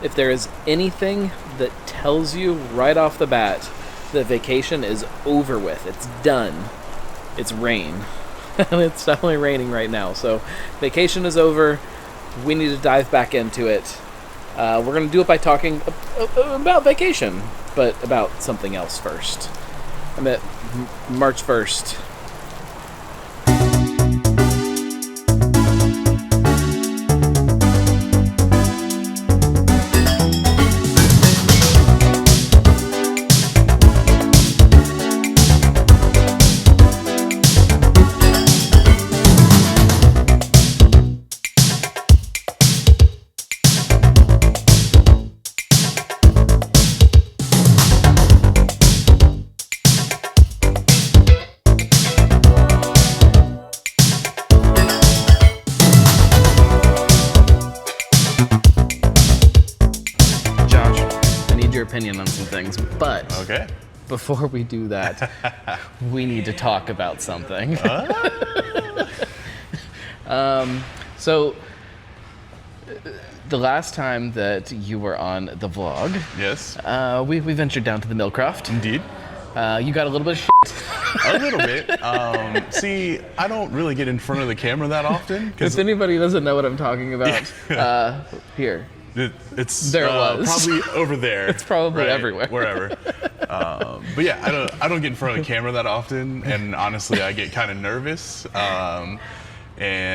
if there is anything that tells you right off the bat that vacation is over with, it's done, it's rain. And it's definitely raining right now. So vacation is over. We need to dive back into it. We're going to do it by talking about vacation, but about something else first. I'm at March 1st. Opinion on some things, but okay. Before we do that, we need to talk about something. So the last time that you were on the vlog, yes, we ventured down to the Millcroft. Indeed. You got a little bit of shit. A little bit. See, I don't really get in front of the camera that often. If anybody doesn't know what I'm talking about, here. It's was. probably over there. It's probably right? everywhere. Wherever. But yeah, I don't get in front of the camera that often, and honestly, I get kind of nervous. And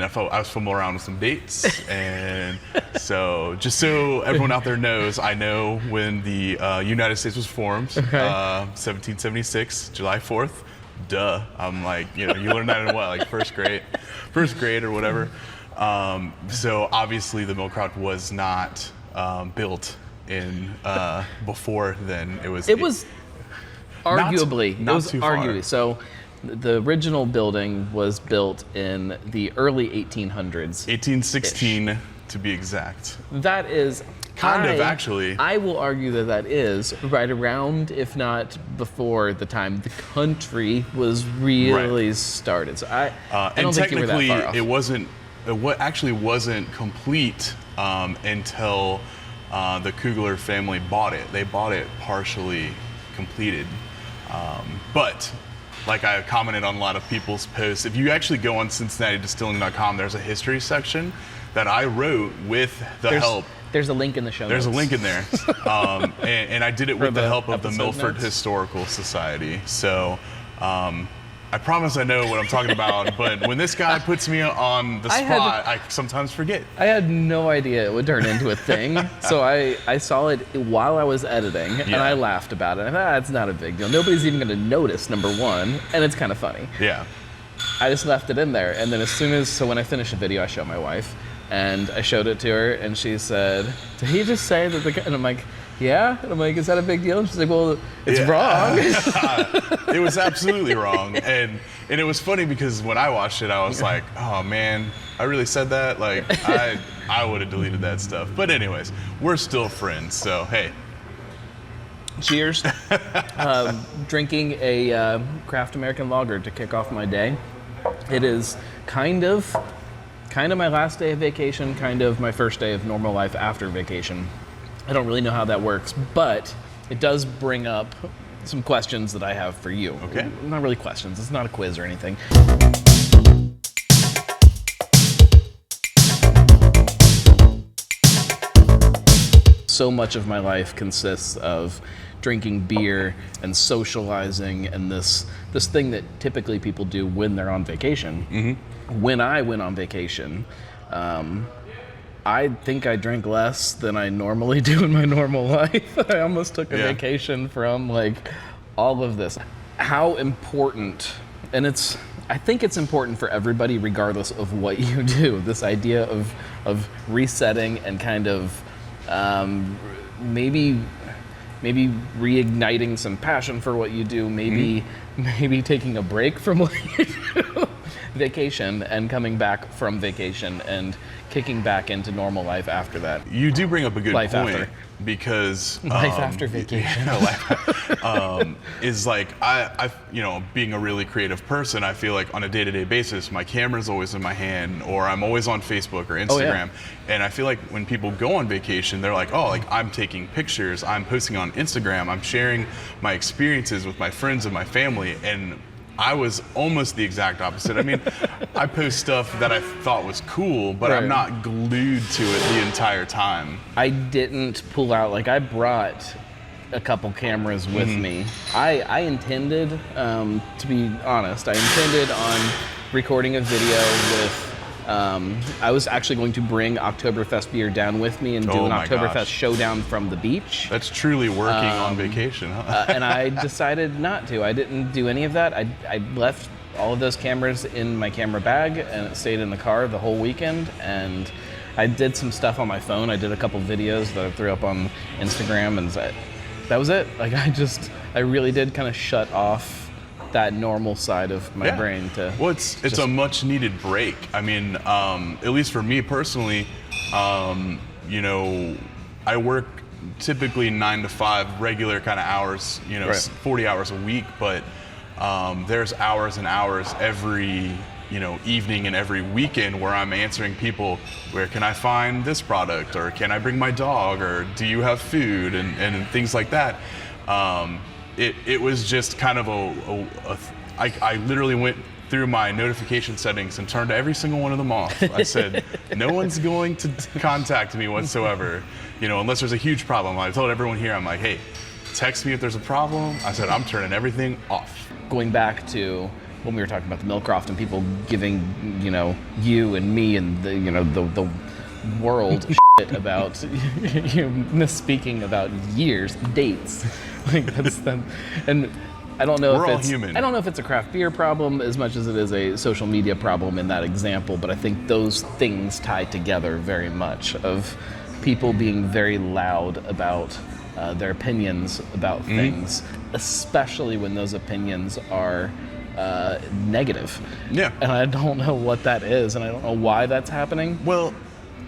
I was fumbling around with some dates, and so just so everyone out there knows, I know when the United States was formed, 1776, July 4th. Duh. I'm like, you learn that in what, like first grade or whatever. So obviously the Millcroft was not built in before then. It was arguably. Not too far. So the original building was built in the early 1800s. 1816 to be exact. That is actually. I will argue that is right around, if not before, the time the country was really started. So I don't think you were that far off. It actually wasn't complete until the Kugler family bought it. They bought it partially completed. But like I commented on a lot of people's posts, if you actually go on CincinnatiDistilling.com, there's a history section that I wrote with the help. There's a link in the show notes. There's a link in there. And I did it with the help of the Milford notes? Historical Society. So I promise I know what I'm talking about, but when this guy puts me on the spot, I sometimes forget. I had no idea it would turn into a thing, so I saw it while I was editing, and I laughed about it. I thought, it's not a big deal. Nobody's even going to notice, number one, and it's kind of funny. Yeah. I just left it in there, and then when I finish a video, I show my wife, and I showed it to her, and she said, did he just say that and I'm like, yeah? And I'm like, is that a big deal? And she's like, well, it's wrong. It was absolutely wrong. And it was funny because when I watched it, I was like, oh man, I really said that? Like, I would have deleted that stuff. But anyways, we're still friends, so hey. Cheers. Drinking a craft American lager to kick off my day. It is kind of my last day of vacation, kind of my first day of normal life after vacation. I don't really know how that works, but it does bring up some questions that I have for you. Okay. Not really questions. It's not a quiz or anything. So much of my life consists of drinking beer and socializing and this thing that typically people do when they're on vacation. Mm-hmm. When I went on vacation, I think I drank less than I normally do in my normal life. I almost took a vacation from like all of this. How important, and I think it's important for everybody regardless of what you do, this idea of resetting and kind of maybe reigniting some passion for what you do, maybe taking a break from what you do. vacation and coming back from vacation and kicking back into normal life after that. You do bring up a good Life point after. because Life after vacation. Is like I being a really creative person, I feel like on a day-to-day basis my camera's always in my hand, or I'm always on Facebook or Instagram. And I feel like when people go on vacation, they're like, oh, like I'm taking pictures, I'm posting on Instagram, I'm sharing my experiences with my friends and my family. And I was almost the exact opposite. I mean, I post stuff that I thought was cool, but I'm not glued to it the entire time. I didn't pull out, like I brought a couple cameras with me. I intended, to be honest, I intended on recording a video with, I was actually going to bring Oktoberfest beer down with me and do an Oktoberfest showdown from the beach. That's truly working on vacation, huh? And I decided not to. I didn't do any of that. I left all of those cameras in my camera bag and it stayed in the car the whole weekend. And I did some stuff on my phone. I did a couple videos that I threw up on Instagram, and that was it. Like I really did kind of shut off that normal side of my brain to. Well, it's a much needed break. I mean, at least for me personally, I work typically 9 to 5 regular kind of hours, 40 hours a week, but there's hours and hours every evening and every weekend where I'm answering people, where can I find this product, or can I bring my dog, or do you have food, and things like that. It was just kind of I literally went through my notification settings and turned every single one of them off. I said, no one's going to contact me whatsoever, unless there's a huge problem. I told everyone here, I'm like, hey, text me if there's a problem. I said, I'm turning everything off. Going back to when we were talking about the Millcroft and people giving, you and me and the world shit about misspeaking about years, dates. Like that's them. And I don't know We're if all it's human. I don't know if it's a craft beer problem as much as it is a social media problem in that example, but I think those things tie together very much, of people being very loud about their opinions about things, especially when those opinions are negative. Yeah. And I don't know what that is, and I don't know why that's happening. Well,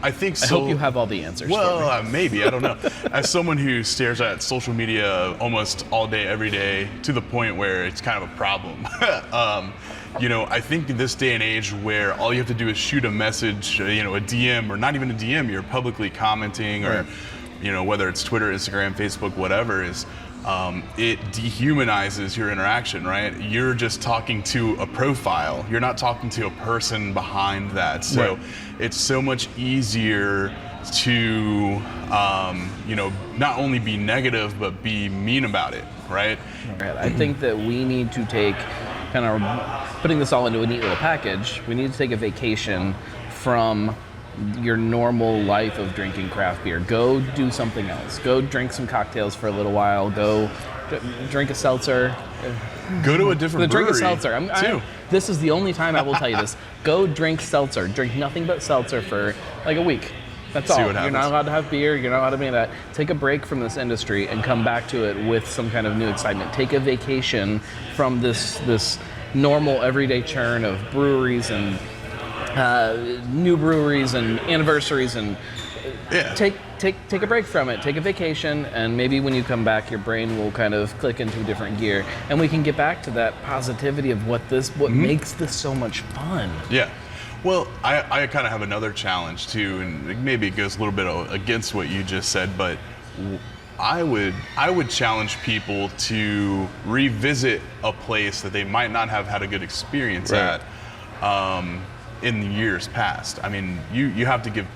I think so. I hope you have all the answers. Well, maybe, I don't know. As someone who stares at social media almost all day, every day, to the point where it's kind of a problem. I think in this day and age where all you have to do is shoot a message, a DM, or not even a DM, you're publicly commenting, or, whether it's Twitter, Instagram, Facebook, whatever, is it dehumanizes your interaction, right? You're just talking to a profile. You're not talking to a person behind that. So it's so much easier to, not only be negative, but be mean about it, right? I think that we need to take, kind of putting this all into a neat little package, we need to take a vacation from your normal life of drinking craft beer. Go do something else. Go drink some cocktails for a little while. Go drink a seltzer. Go to a different brewery. Drink a seltzer. This is the only time I will tell you this. Go drink seltzer. Drink nothing but seltzer for like a week. That's all. You're not allowed to have beer. You're not allowed to do that. Take a break from this industry and come back to it with some kind of new excitement. Take a vacation from this normal everyday churn of breweries and new breweries and anniversaries, and take a break from it. Take a vacation, and maybe when you come back, your brain will kind of click into a different gear, and we can get back to that positivity of what makes this so much fun. Yeah. Well, I kind of have another challenge too, and maybe it goes a little bit against what you just said, but I would challenge people to revisit a place that they might not have had a good experience at in the years past. I mean, you have to give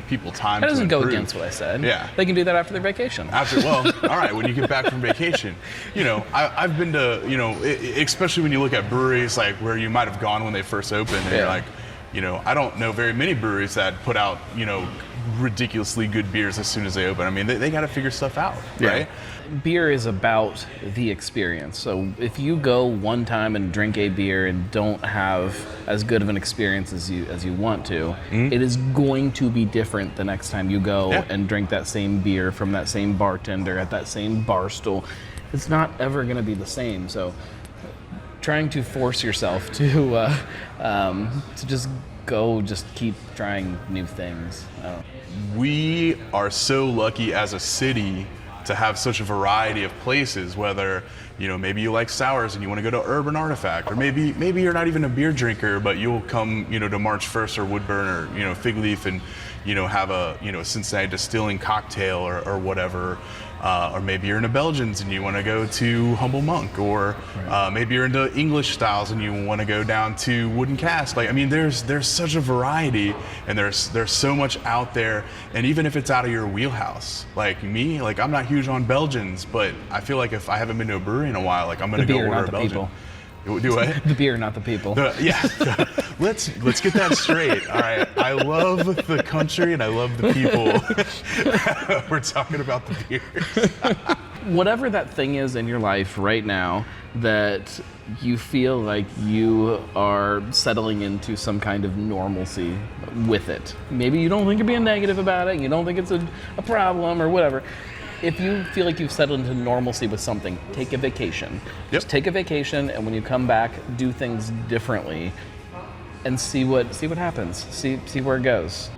people time. That doesn't go against what I said. Yeah, they can do that after their vacation. All right, when you get back from vacation, I've been to especially when you look at breweries like where you might have gone when they first opened, and you're like, I don't know very many breweries that put out ridiculously good beers as soon as they open. I mean, they got to figure stuff out, right? Beer is about the experience. So if you go one time and drink a beer and don't have as good of an experience as you want to, it is going to be different the next time you go and drink that same beer from that same bartender at that same bar stool. It's not ever going to be the same. So trying to force yourself to just keep trying new things. We are so lucky as a city to have such a variety of places, whether, maybe you like sours and you want to go to Urban Artifact, or maybe you're not even a beer drinker, but you'll come, to March 1st or Woodburn or, Fig Leaf and, have a, Cincinnati Distilling cocktail or whatever. Or maybe you're into Belgians and you want to go to Humble Monk, or maybe you're into English styles and you want to go down to Wooden Cask. There's such a variety, and there's so much out there. And even if it's out of your wheelhouse, like me, I'm not huge on Belgians, but I feel like if I haven't been to a brewery in a while, I'm going to go order a Belgian. People. Do what? The beer, not the people. Let's get that straight. All right. I love the country and I love the people. We're talking about the beers. Whatever that thing is in your life right now that you feel like you are settling into some kind of normalcy with it. Maybe you don't think you're being negative about it. You don't think it's a problem or whatever. If you feel like you've settled into normalcy with something, take a vacation. Yep. Just take a vacation, and when you come back, do things differently, and see what happens. See where it goes.